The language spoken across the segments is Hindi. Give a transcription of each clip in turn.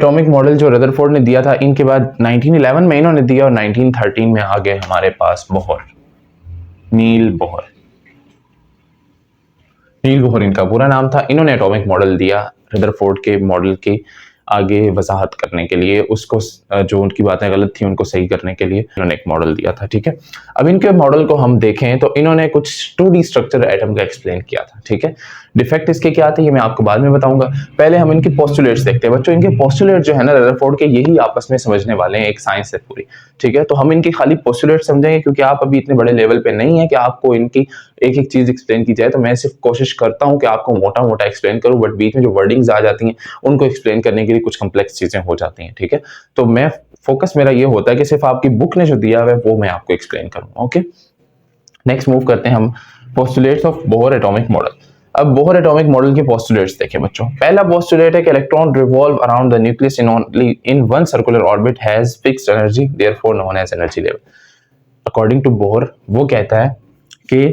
एटॉमिक मॉडल जो रदरफोर्ड ने दिया था, इनके बाद 1911 में इन्होंने दिया और 1913 में आ गए हमारे पास बोहर, नील बोहर। नील बोहर इनका पूरा नाम था। इन्होंने एटॉमिक मॉडल दिया रदरफोर्ड के मॉडल की आगे वजाहत करने के लिए, उसको जो उनकी बातें गलत थी उनको सही करने के लिए इन्होंने एक मॉडल दिया था। ठीक है, अब इनके मॉडल को हम देखें तो इन्होंने कुछ 2D स्ट्रक्चर एटम का एक्सप्लेन किया था। ठीक है, डिफेक्ट इसके क्या थे ये मैं आपको बाद में बताऊंगा। पहले हम इनके पोस्टुलेट्स देखते हैं बच्चों। इनके पोस्टुलेट जो है ना रदरफोर्ड के, यही आपस में समझने वाले हैं, एक साइंस है पूरी। ठीक है, तो हम इनकी खाली पोस्टुलेट समझेंगे क्योंकि आप अभी इतने बड़े लेवल पे नहीं है कि आपको इनकी एक एक चीज एक्सप्लेन की जाए। तो मैं सिर्फ कोशिश करता हूं कि आपको मोटा मोटा एक्सप्लेन करूं, बट बीच में जो वर्डिंग्स आ जाती हैं उनको एक्सप्लेन करने के लिए कुछ कॉम्प्लेक्स चीजें हो जाती हैं। ठीक है, तो मैं फोकस मेरा ये होता है कि सिर्फ आपकी बुक ने जो दिया है वो मैं आपको एक्सप्लेन करूं। ओके, नेक्स्ट मूव करते हैं हम postulates of Bohr atomic model. अब बोहर एटॉमिक मॉडल के पोस्टुलेट्स देखें बच्चों। पहला पोस्टुलेट है कि electron revolve around the nucleus in only in one circular orbit has fixed energy therefore known as energy level. According to Bohr वो कहता है कि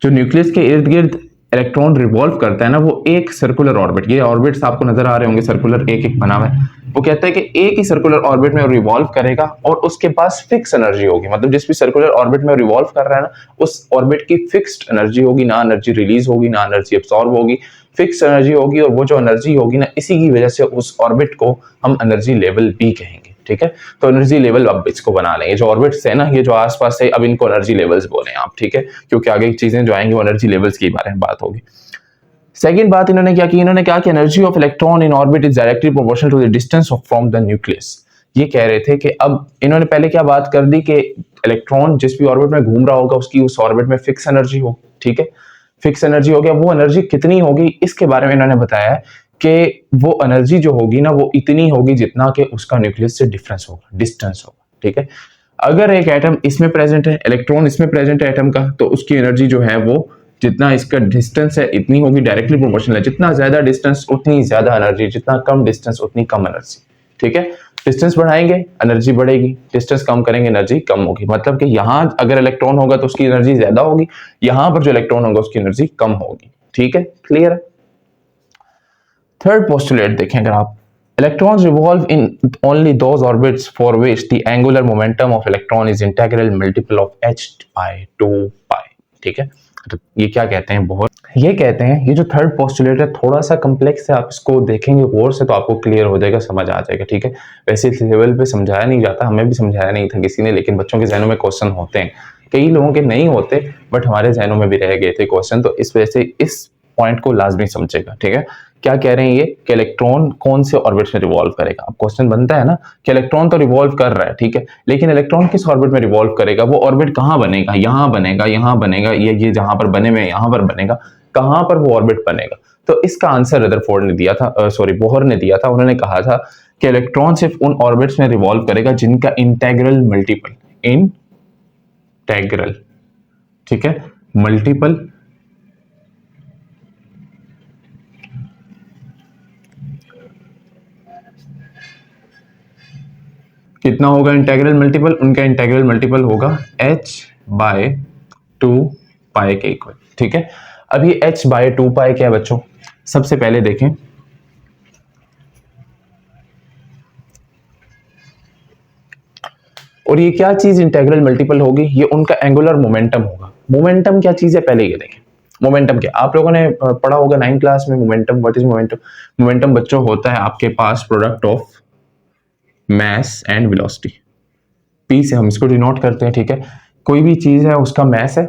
जो न्यूक्लियस के इर्द गिर्द इलेक्ट्रॉन रिवॉल्व करता है ना, वो एक सर्कुलर ऑर्बिट, ये ऑर्बिट्स आपको नजर आ रहे होंगे सर्कुलर, एक एक बना हुआ है। वो कहता है कि एक ही सर्कुलर ऑर्बिट में रिवॉल्व करेगा और उसके पास फिक्स एनर्जी होगी। मतलब जिस भी सर्कुलर ऑर्बिट में रिवॉल्व कर रहा है ना, उस ऑर्बिट की फिक्स्ड एनर्जी होगी, ना एनर्जी रिलीज होगी ना एनर्जी एब्सॉर्ब होगी, फिक्स एनर्जी होगी। और वो जो एनर्जी होगी ना, इसी की वजह से उस ऑर्बिट को हम एनर्जी लेवल भी कहेंगे। ठीक है, तो एनर्जी लेवल अब इसको बना लेंगे। जो ऑर्बिट्स है ना, ये जो आसपास है, अब इनको एनर्जी लेवल्स बोले आप। ठीक है, क्योंकि आगे की चीजें जो आएंगी वो एनर्जी लेवल्स के बारे में बात होगी। सेकंड बात इन्होंने क्या की, इन्होंने कहा कि energy of electron in orbit is directly proportional to the distance from the nucleus. ये कह रहे थे कि अब इन्होंने पहले क्या बात कर दी कि इलेक्ट्रॉन जिस भी ऑर्बिट में घूम रहा होगा उसकी उस ऑर्बिट में फिक्स एनर्जी हो। ठीक है, फिक्स एनर्जी हो गया। वो एनर्जी कितनी होगी इसके बारे में इन्होंने बताया कि वो एनर्जी जो होगी ना, वो इतनी होगी जितना कि उसका न्यूक्लियस से डिफरेंस होगा, डिस्टेंस होगा। ठीक है, अगर एक एटम इसमें प्रेजेंट है, इलेक्ट्रॉन इसमें प्रेजेंट है एटम का, तो उसकी एनर्जी जो है वो जितना इसका डिस्टेंस है इतनी होगी, डायरेक्टली प्रोपोर्शनल है। जितना ज्यादा डिस्टेंस उतनी ज्यादा एनर्जी, जितना कम डिस्टेंस उतनी कम एनर्जी। ठीक है, डिस्टेंस बढ़ाएंगे एनर्जी बढ़ेगी, डिस्टेंस कम करेंगे एनर्जी कम होगी। मतलब कि यहां अगर इलेक्ट्रॉन होगा तो उसकी एनर्जी ज्यादा होगी, यहां पर जो इलेक्ट्रॉन होगा उसकी एनर्जी कम होगी। ठीक है, क्लियर है। थर्ड पोस्टुलेट देखें अगर आप, electrons revolve in only those orbits for which the angular momentum of electron is integral multiple of h by 2 pi। ठीक है, तो ये क्या कहते हैं बहुत, ये कहते हैं, ये जो थर्ड पोस्टुलेट है थोड़ा सा कम्प्लेक्स है, आप इसको देखेंगे गौर से तो आपको क्लियर हो जाएगा, समझ आ जाएगा। ठीक है, वैसे इस लेवल पे समझाया नहीं जाता, हमें भी समझाया नहीं था किसी ने, लेकिन बच्चों के जहनों में क्वेश्चन होते हैं, कई लोगों के नहीं होते बट हमारे जहनों में भी रह गए थे क्वेश्चन, तो इस वजह से इस पॉइंट को लाजमी समझेगा। ठीक है, क्या कह रहे हैं ये कि इलेक्ट्रॉन कौन से ऑर्बिट में रिवॉल्व करेगा। अब क्वेश्चन बनता है ना कि इलेक्ट्रॉन तो रिवॉल्व कर रहा है, ठीक है, लेकिन इलेक्ट्रॉन किस ऑर्बिट में रिवॉल्व करेगा, वो ऑर्बिट कहां बनेगा, यहां बनेगा, यहां बनेगा, ये जहां पर बने हुए यहां पर बनेगा, कहां पर वो ऑर्बिट बनेगा। तो इसका आंसर रदरफोर्ड ने दिया था, बोहर ने दिया था। उन्होंने कहा था कि इलेक्ट्रॉन सिर्फ उन ऑर्बिट्स में रिवॉल्व करेगा जिनका इंटेग्रल मल्टीपल, इंटेग्रल, ठीक है, मल्टीपल कितना होगा, इंटेग्रल मल्टीपल, उनका इंटेग्रल मल्टीपल होगा h बाय 2 पाई के इक्वल। ठीक है, अब ये h बाय 2 पाई क्या है बच्चों, सबसे पहले देखें, और ये क्या चीज इंटेग्रल मल्टीपल होगी, ये उनका एंगुलर मोमेंटम होगा। मोमेंटम क्या चीज है पहले ये देखें, मोमेंटम क्या, आप लोगों ने पढ़ा होगा 9th क्लास में momentum, what is momentum. Momentum बच्चों होता है आपके पास product of mass and velocity, P से हम इसको डिनोट करते हैं। ठीक है, कोई भी चीज है उसका मास है,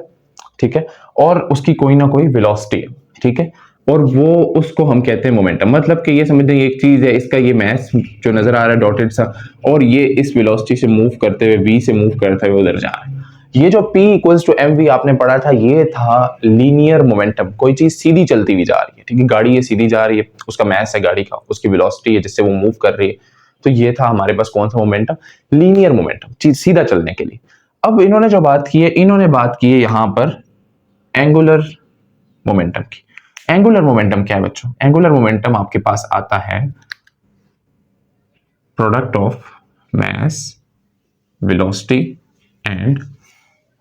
ठीक है, और उसकी कोई ना कोई वेलोसिटी है। ठीक है, और वो उसको हम कहते हैं मोमेंटम। मतलब कि ये समझते हैं एक चीज है, इसका ये मास जो नजर आ रहा है डॉटेड सा, और ये इस वेलोसिटी से मूव करते हुए, v से मूव करते हुए उधर जा रहा है। ये जो p इक्वल्स टू mv आपने पढ़ा था, ये था लीनियर मोमेंटम। कोई चीज सीधी चलती हुई जा रही है, ठीक है, गाड़ी ये सीधी जा रही है, उसका मास है गाड़ी का, उसकी वेलोसिटी है जिससे वो मूव कर रही है, तो ये था हमारे पास कौन सा मोमेंटम, लीनियर मोमेंटम, चीज सीधा चलने के लिए। अब इन्होंने जो बात की है, इन्होंने बात की है यहां पर एंगुलर मोमेंटम की। एंगुलर मोमेंटम क्या है बच्चों, एंगुलर मोमेंटम आपके पास आता है product of mass, velocity and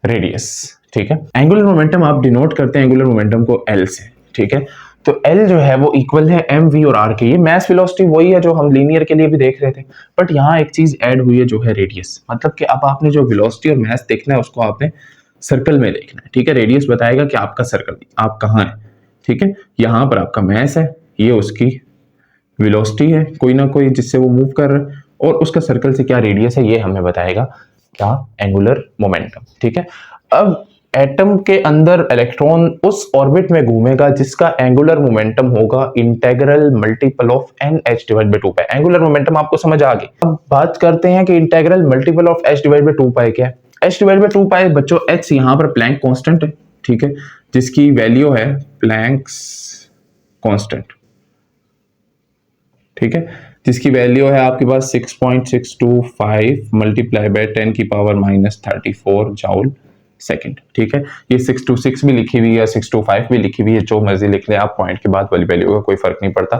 radius. ठीक है, एंगुलर मोमेंटम आप डिनोट करते हैं एंगुलर मोमेंटम को L से। ठीक है, तो L जो है वो इक्वल है m v और r के। ये मास वेलोसिटी वही है जो हम लीनियर के लिए भी देख रहे थे, बट यहाँ एक चीज ऐड हुई है जो है रेडियस। मतलब कि अब आपने जो वेलोसिटी और मास देखना है उसको आपने सर्कल में देखना है, ठीक है। रेडियस बताएगा कि आपका सर्कल आप कहाँ है, ठीक है। यहाँ पर आपका मास है, ये उसकी वेलोसिटी है कोई ना कोई जिससे वो मूव कर रहा है, और उसका सर्कल से क्या रेडियस है ये हमें बताएगा क्या, एंगुलर मोमेंटम, ठीक है। अब एटम के अंदर इलेक्ट्रॉन उस ऑर्बिट में घूमेगा जिसका एंगुलर मोमेंटम होगा integral multiple of NH divide by 2 pi. Angular momentum आपको समझ आ गई। अब बात करते हैं कि integral multiple of H divide by 2 पाई क्या है। H डिवाइड बाय 2 पाई बच्चों, H यहाँ पर प्लैंक कांस्टेंट है, ठीक है, जिसकी वैल्यू है प्लैंक्स कांस्टेंट, ठीक है, जिसकी वैल्यू है आपके पास 6.625 मल्टीप्लाई बाय 10 की पावर -34 जूल सेकंड, ठीक है। ये 626 भी लिखी हुई है, 625 भी लिखी हुई है, जो मर्जी लिख ले आप, पॉइंट के बाद वाली वैल्यू का कोई फर्क नहीं पड़ता,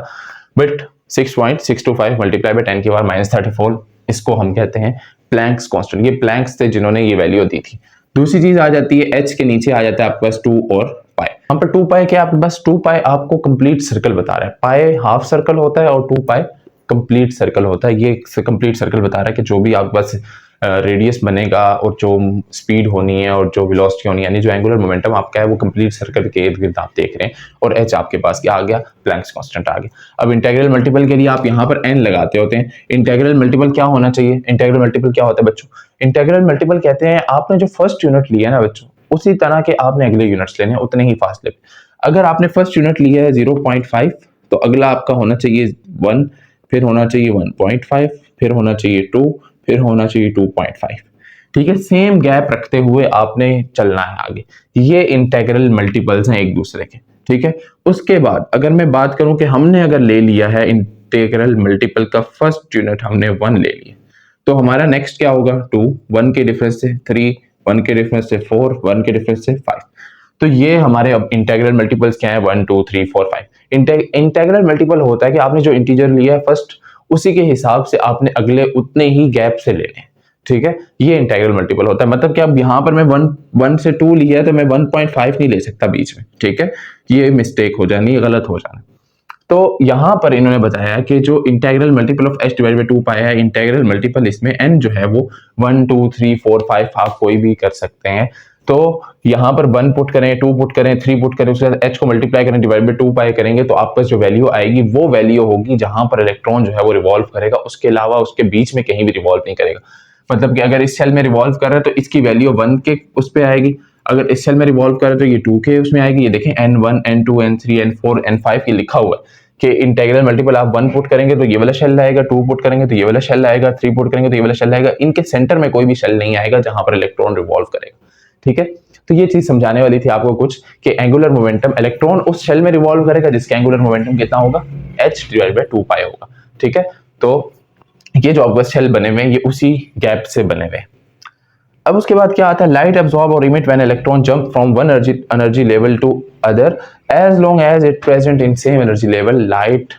बट 6.625 मल्टीप्लाई बाय 10 की पावर -34 इसको हम कहते हैं प्लैंक्स कांस्टेंट। ये प्लैंक्स थे जिन्होंने ये वैल्यू दी थी। दूसरी चीज आ जाती है H के नीचे आ जाता है आपके पास 2 और पाई। यहाँ पर 2 पाई क्या, आपके पास 2 पाई आपको कंप्लीट सर्कल बता रहा है, पाई हाफ सर्कल होता है और 2 पाई कंप्लीट सर्कल होता है। ये कंप्लीट सर्कल बता रहा है कि जो भी आपके पास रेडियस बनेगा और जो स्पीड होनी है और जो वेलोसिटी होनी है, यानी जो एंगुलर मोमेंटम आपका है वो कंप्लीट सर्कल के इर्द गिर्द आप देख रहे हैं, और H आपके पास क्या आ गया, प्लैंक्स कांस्टेंट आ गया। अब इंटीग्रल मल्टीपल के लिए आप यहाँ पर n लगाते होते हैं। इंटीग्रल मल्टीपल क्या होना चाहिए, इंटीग्रल मल्टीपल क्या होता है बच्चों, इंटीग्रल मल्टीपल कहते हैं आपने जो फर्स्ट यूनिट लिया है ना बच्चों, उसी तरह के आपने अगले यूनिट्स लेने हैं उतने ही फासले पे। अगर आपने फर्स्ट यूनिट लिया है 0.5 तो अगला आपका होना चाहिए 1, फिर होना चाहिए 1.5, फिर होना चाहिए 2, फिर होना चाहिए 2.5, ठीक है। सेम गैप रखते हुए आपने चलना है आगे। ये इंटीग्रल मल्टीपल्स हैं एक दूसरे के, ठीक है। उसके बाद अगर मैं बात करूं कि हमने अगर ले लिया है इंटीग्रल मल्टीपल का फर्स्ट यूनिट हमने 1 ले लिया, तो हमारा नेक्स्ट क्या होगा 2, 1 के डिफरेंस से 3, 1 के डिफरेंस से 4, 1 के डिफरेंस से 5। तो ये हमारे अब इंटीग्रल मल्टीपल्स क्या है, 1 2 3 4 5। इंटीग्रल मल्टीपल होता है कि आपने जो इंटीजर लिया है फर्स्ट, उसी के हिसाब से आपने अगले उतने ही गैप से लेने, ठीक है। ये इंटीग्रल मल्टीपल होता है। मतलब कि अब यहाँ पर मैं 1 से 2 लिया है तो मैं 1.5 नहीं ले सकता बीच में, ठीक है। ये मिस्टेक हो जानी, गलत हो जाना। तो यहाँ पर इन्होंने बताया कि जो integral multiple of H divide by 2 पाई है, इंटीग्रल मल्टीपल इसमें n जो है वो 1 2 3 4 5 आप कोई भी कर सकते हैं। तो यहाँ पर 1 पुट करें, 2 पुट करें, 3 पुट करें, उसके बाद H को मल्टीप्लाई करें, डिवाइड बाय 2 पाई करेंगे, तो आपके पास जो वैल्यू आएगी वो वैल्यू होगी जहां पर इलेक्ट्रॉन जो है वो रिवॉल्व करेगा, उसके अलावा उसके बीच में कहीं भी रिवॉल्व नहीं करेगा। मतलब कि अगर इस सेल में रिवॉल्व कर रहा है तो इसकी वैल्यू 1 के उस पर आएगी, अगर इस सेल में रिवॉल्व कर रहे तो ये 2 के उसमें आएगी। ये देखें n1 n2 n3 n4 n5 ये लिखा हुआ है कि इंटीग्रल मल्टीपल आप 1 पुट करेंगे तो ये वाला शेल आएगा, 2 पुट करेंगे तो ये वाला शेल आएगा, 3 पुट करेंगे तो ये वाला शेल आएगा। इनके सेंटर में कोई भी शेल नहीं आएगा जहां पर इलेक्ट्रॉन रिवॉल्व करेगा, ठीक है। तो ये चीज समझाने वाली थी आपको कुछ कि एंगुलर मोमेंटम, इलेक्ट्रॉन उस शेल में रिवॉल्व करेगा जिसका एंगुलर मोमेंटम कितना होगा, H डिवाइड बाय 2 पाई होगा, ठीक है। तो ये जो आपका शेल बने हुए ये उसी गैप से बने हुए। अब उसके बाद क्या आता है, लाइट एब्जॉर्ब और emit when electron jump from one energy level to other as long as it present in same energy level light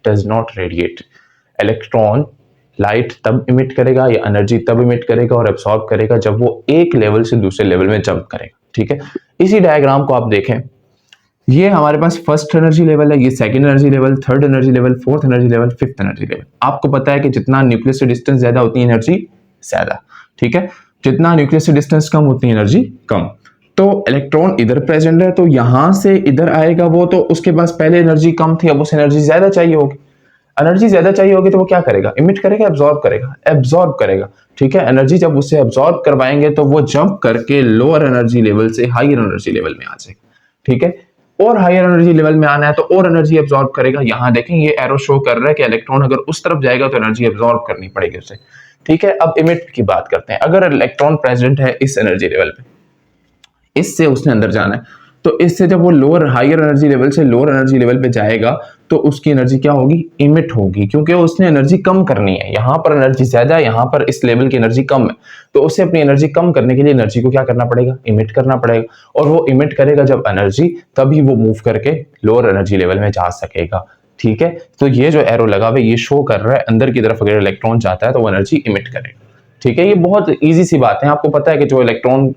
does not radiate. Electron light तब इमिट करेगा या एनर्जी तब इमिट करेगा और एब्सॉर्ब करेगा जब वो एक लेवल से दूसरे लेवल में जंप करेगा, ठीक है। इसी डायग्राम को आप देखें, ये हमारे पास फर्स्ट एनर्जी लेवल है, ये second energy level, third energy level, fourth energy level, fifth energy level. आपको पता है कि जितना न्यूक्लियस से डिस्टेंस ज्यादा उतनी एनर्जी ज्यादा, ठीक है। जितना न्यूक्लियस से डिस्टेंस कम उतनी एनर्जी कम। तो इलेक्ट्रॉन इधर प्रेजेंट है तो यहां से इधर आएगा वो, तो उसके पास पहले एनर्जी कम थी, अब उसे एनर्जी ज्यादा चाहिए होगी। एनर्जी ज्यादा चाहिए होगी तो वो क्या करेगा, इमिट करेगा, एब्जॉर्ब करेगा, एब्जॉर्ब करेगा, ठीक है। एनर्जी जब उसे एब्जॉर्ब करवाएंगे तो वो जंप करके लोअर एनर्जी लेवल से हायर एनर्जी लेवल में आ जाएगा, ठीक है। और हायर एनर्जी लेवल में आना है तो और एनर्जी एब्जॉर्ब करेगा। यहां देखें ये एरो शो कर रहा है कि इलेक्ट्रॉन अगर उस तरफ जाएगा तो एनर्जी एब्जॉर्ब करनी पड़ेगी उसे, ठीक है। अब इमिट की बात करते हैं। अगर इलेक्ट्रॉन प्रेजेंट है इस एनर्जी लेवल पे, इससे उसने अंदर जाना है, तो इससे जब वो लोअर हायर एनर्जी लेवल से लोअर एनर्जी लेवल पे जाएगा तो उसकी एनर्जी क्या होगी, इमिट होगी, क्योंकि उसने एनर्जी कम करनी है। यहाँ पर एनर्जी ज्यादा है, यहाँ पर इस लेवल की एनर्जी कम है, तो उसे अपनी एनर्जी कम करने के लिए एनर्जी को क्या करना पड़ेगा, इमिट करना पड़ेगा। और वो इमिट करेगा जब एनर्जी, तभी वो मूव करके लोअर एनर्जी लेवल में जा सकेगा, ठीक है। तो ये जो एरो लगा हुआ है ये शो कर रहा है अंदर की तरफ अगर इलेक्ट्रॉन जाता है तो वो एनर्जी इमिट करेगा, ठीक है। ये बहुत इजी सी बात है, आपको पता है कि जो इलेक्ट्रॉन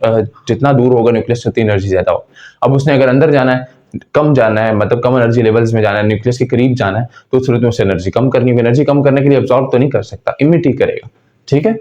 जितना दूर होगा न्यूक्लियस से उतनी एनर्जी ज्यादा होगा। अब उसने अगर अंदर जाना है, कम जाना है, मतलब कम एनर्जी लेवल्स में जाना है, न्यूक्लियस के करीब जाना है, तो उस सूरत में उसे एनर्जी कम करनी होगी। एनर्जी कम करने के लिए एब्जॉर्ब तो नहीं कर सकता, इमिट ही करेगा, ठीक है।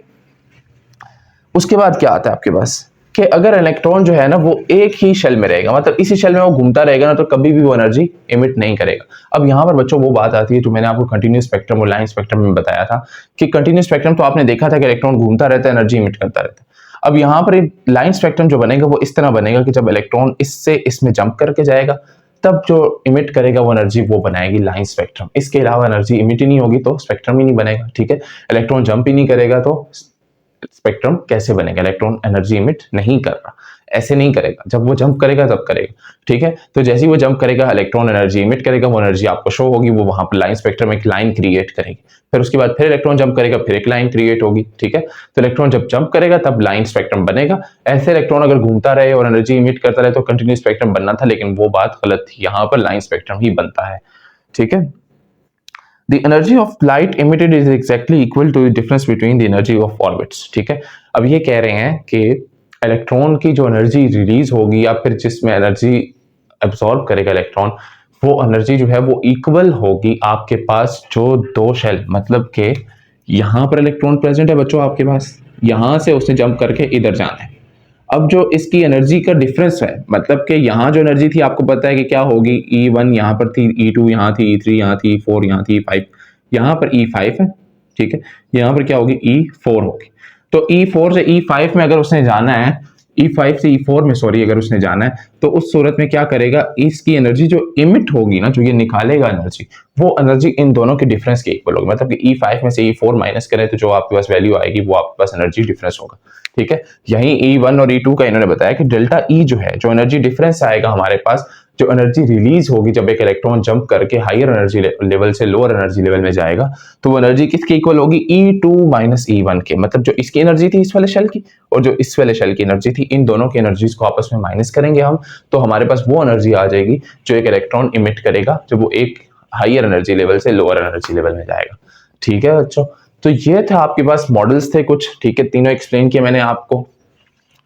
उसके बाद क्या आता है आपके पास कि अगर इलेक्ट्रॉन जो है ना वो एक ही शेल में रहेगा, मतलब इसी शेल में वो घूमता रहेगा ना, तो कभी भी वो एनर्जी इमिट नहीं करेगा। अब यहाँ पर बच्चों वो बात आती है जो मैंने आपको कंटिन्यूस स्पेक्ट्रम और लाइन स्पेक्ट्रम में बताया था कि कंटिन्यूस स्पेक्ट्रम तो आपने देखा था कि इलेक्ट्रॉन घूमता रहता है, एनर्जी इमिट करता रहता है। अब यहाँ पर लाइन स्पेक्ट्रम जो बनेगा वो इस तरह बनेगा कि जब इलेक्ट्रॉन इससे इसमें जंप करके जाएगा, तब जो इमिट करेगा वो एनर्जी वो बनाएगी लाइन स्पेक्ट्रम। इसके अलावा एनर्जी इमिट ही नहीं होगी तो स्पेक्ट्रम ही नहीं बनेगा, ठीक है। इलेक्ट्रॉन जंप ही नहीं करेगा तो स्पेक्ट्रम कैसे बनेगा? इलेक्ट्रॉन एनर्जी इमिट नहीं कर रहा, ऐसे नहीं करेगा, जब वो जंप करेगा तब करेगा, ठीक है। तो जैसे ही वो जंप करेगा इलेक्ट्रॉन एनर्जी इमिट करेगा, वो एनर्जी आपको शो होगी, वो वहां पर लाइन स्पेक्ट्रम एक लाइन क्रिएट करेगी। फिर उसके बाद फिर इलेक्ट्रॉन जंप करेगा, फिर एक लाइन क्रिएट होगी, ठीक है। तो इलेक्ट्रॉन जब जंप करेगा तब लाइन स्पेक्ट्रम बनेगा। ऐसे इलेक्ट्रॉन अगर घूमता रहे और एनर्जी इमिट करता रहे तो कंटिन्यूस स्पेक्ट्रम बनना था, लेकिन वो बात गलत थी, यहाँ पर लाइन स्पेक्ट्रम ही बनता है, ठीक है। The energy of light emitted is exactly equal to the difference between the energy of orbits, ठीक है। अब ये कह रहे हैं कि इलेक्ट्रॉन की जो एनर्जी रिलीज होगी या फिर जिसमें एनर्जी एब्सॉर्ब करेगा इलेक्ट्रॉन, वो एनर्जी जो है वो इक्वल होगी आपके पास जो दो शेल, मतलब कि यहाँ पर इलेक्ट्रॉन प्रेजेंट है बच्चों आपके पास, यहाँ से उसने जंप करके इधर जाना है। अब जो इसकी एनर्जी का डिफरेंस है, मतलब कि यहाँ जो एनर्जी थी आपको पता है कि क्या होगी, E1 यहाँ पर थी, E2 यहाँ थी, E3 यहाँ थी, E4 यहाँ थी, E5 यहाँ पर E5 है, ठीक है। यहाँ पर क्या होगी, E4 होगी। तो E4 से E5 में अगर उसने जाना है, E5 से E4 में सॉरी अगर उसने जाना है, तो उस सूरत में क्या करेगा, इसकी एनर्जी जो इमिट होगी ना, जो ये निकालेगा एनर्जी, वो एनर्जी इन दोनों के डिफरेंस के इक्वल होगी। मतलब कि E5 में से E4 माइनस करें तो जो आपके पास वैल्यू आएगी वो आपके पास एनर्जी डिफरेंस होगा, ठीक है। यही E1 और E2 का इन्होंने बताया कि डेल्टा E जो है, जो एनर्जी डिफरेंस आएगा हमारे पास, जो एनर्जी रिलीज होगी जब एक इलेक्ट्रॉन जंप करके हायर एनर्जी लेवल से लोअर एनर्जी लेवल में जाएगा, तो वो एनर्जी किसके इक्वल होगी, E2 माइनस E1 के। मतलब जो इसकी एनर्जी थी इस वाले शेल की और जो इस वाले शेल की एनर्जी थी, इन दोनों की एनर्जीज को आपस में माइनस करेंगे हम, तो हमारे पास वो एनर्जी आ जाएगी जो एक इलेक्ट्रॉन इमिट करेगा जब वो एक हायर एनर्जी लेवल से लोअर एनर्जी लेवल में जाएगा, ठीक है बच्चों। तो ये था आपके पास मॉडल्स थे कुछ, ठीक है, तीनों एक्सप्लेन किए मैंने आपको।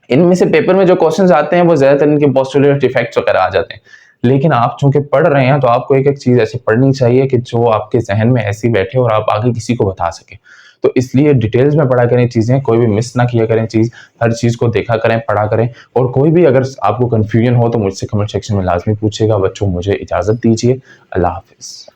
इनमें से पेपर में जो क्वेश्चंस आते हैं वो ज्यादातर इनके पोस्टुलेट इफेक्ट्स वगैरह आ जाते हैं, लेकिन आप चूंकि पढ़ रहे हैं तो आपको एक एक चीज ऐसी पढ़नी चाहिए कि जो आपके जहन में ऐसी बैठे और आप आगे किसी को बता सके। तो इसलिए डिटेल्स में पढ़ा करें चीजें, कोई भी मिस ना किया करें चीज, हर चीज को देखा करें, पढ़ा करें। और कोई भी अगर आपको कंफ्यूजन हो तो मुझसे कमेंट सेक्शन में लाजमी पूछेगा। बच्चों मुझे इजाजत दीजिए, अल्लाह हाफिज।